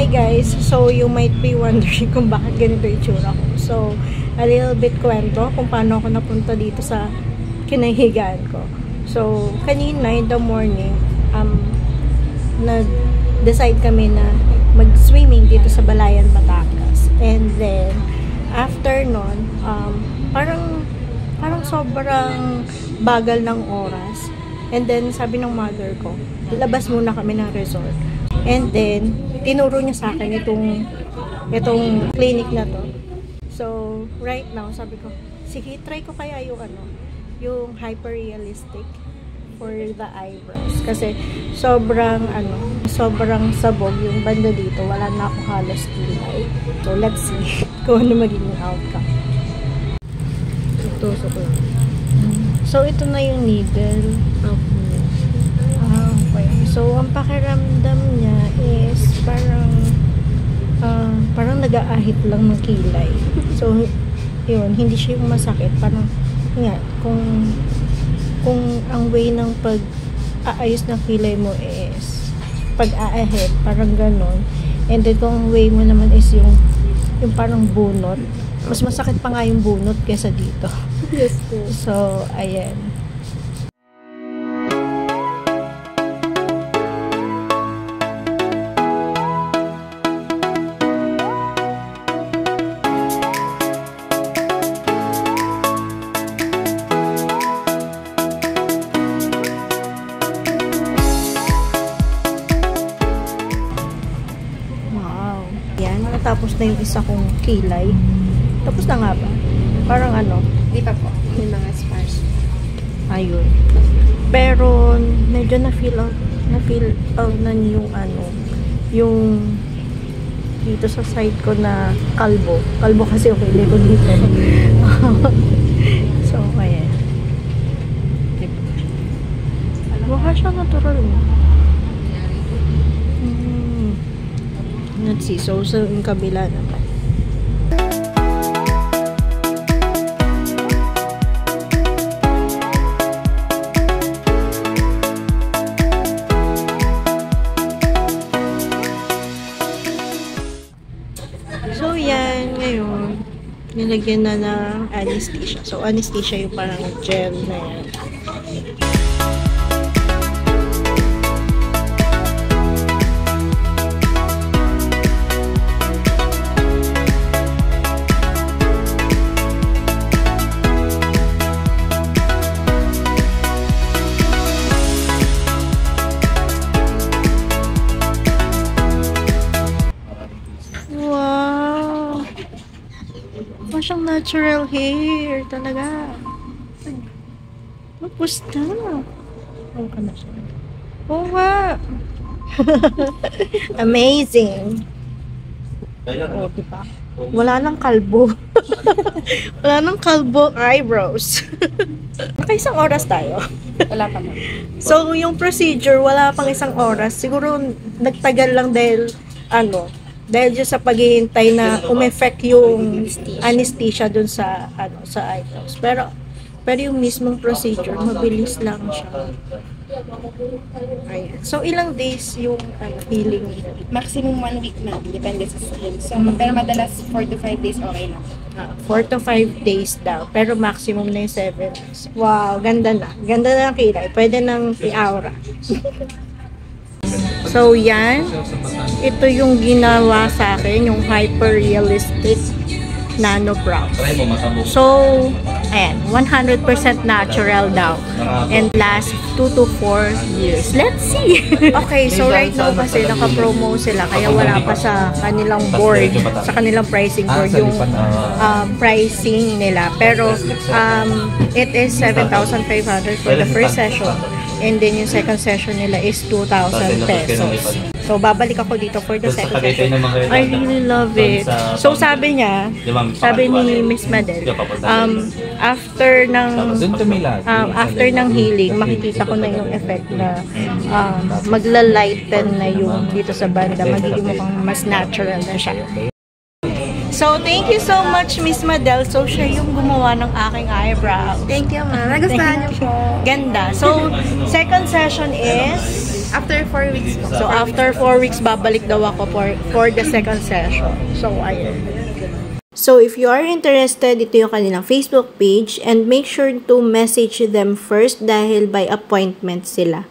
Hey guys, so you might be wondering kung bakit ganito yung itsura ko. So, a little bit kwento kung paano ako napunta dito sa kinahigaan ko. So, kanina in the morning, nag-decide kami na mag-swimming dito sa Balayan, Batangas. And then, after nun, parang sobrang bagal ng oras. And then, sabi ng mother ko, labas muna kami ng resort. And then, tinuro niya sa akin itong clinic na to. So, right now, sabi ko, sige, try ko kaya yung hyper-realistic for the eyebrows. Kasi, sobrang sabog yung banda dito. Wala na ako halos kilay. So, let's see kung ano magiging outcome. Ituso ko. So, ito na yung needle. Okay. So, ang pakiramdam niya is parang nag-aahit lang ng kilay. So, yun, hindi siya yung masakit. Parang, nga, kung ang way ng pag-aayos ng kilay mo is pag-aahit, parang ganon. And then, kung ang way mo naman is yung parang bunot, mas masakit pa nga yung bunot kesa dito. Yes, po. So, ayan. Tapos na yung isa kong kilay. Tapos na nga ba? Parang Di pa po. Yung mga scars. Ayun. Pero, medyo na-feel out na yung dito sa side ko na kalbo. Kalbo kasi okay, ko dito. So, ayan. Diba? Mukha siya natural. Let's see. So, yung kabila naman. So, yan. Ngayon, nilagyan na ng anesthesia. So, anesthesia yung parang gel na yan. Siyang natural hair talaga. Tapos na. Ano ka na siya? Oo nga. Amazing. Oh, diba? Wala nang kalbo. Wala nang kalbo eyebrows. Naka-isang oras tayo. Wala pa mo. So, yung procedure, wala pang isang oras. Siguro, nagtagal lang dahil dahil dyan sa paghihintay na umeffect yung anesthesia dun sa eyebrows. Pero yung mismong procedure, mabilis lang siya. Ayan. So, ilang days yung healing? Maximum 1 week na. Depende sa skin. So, pero madalas 4 to 5 days okay na. 4 to 5 days daw. Pero maximum na yung 7 days. Wow, ganda na. Ganda na ng kilay. Pwede nang i-aura. So, yan. Ito yung ginawa sa akin, yung hyper-realistic nano brows. So, ayan, 100% natural daw. And last 2 to 4 years. Let's see! Okay, so right now kasi naka-promo sila, kaya wala pa sa kanilang board, sa kanilang pricing board, yung pricing nila. Pero, it is 7,500 for the first session. And then yung second session nila is 2,000 pesos. So, babalik ako dito for the second session. I really love it. So, sabi ni Miss Madel, after ng healing, makikita ko na yung effect na magla-lighten na yung dito sa banda. Magiging mukhang mas natural na siya. So, thank you so much, Miss Madel. So, siya yung gumawa ng aking eyebrow. Thank you, ma'am. Nagustuhan niyo po. Ganda. So, second session is After 4 weeks po. So, after 4 weeks, babalik daw ako for the second session. So, ayun. So, if you are interested, ito yung kanilang Facebook page and make sure to message them first dahil by appointment sila.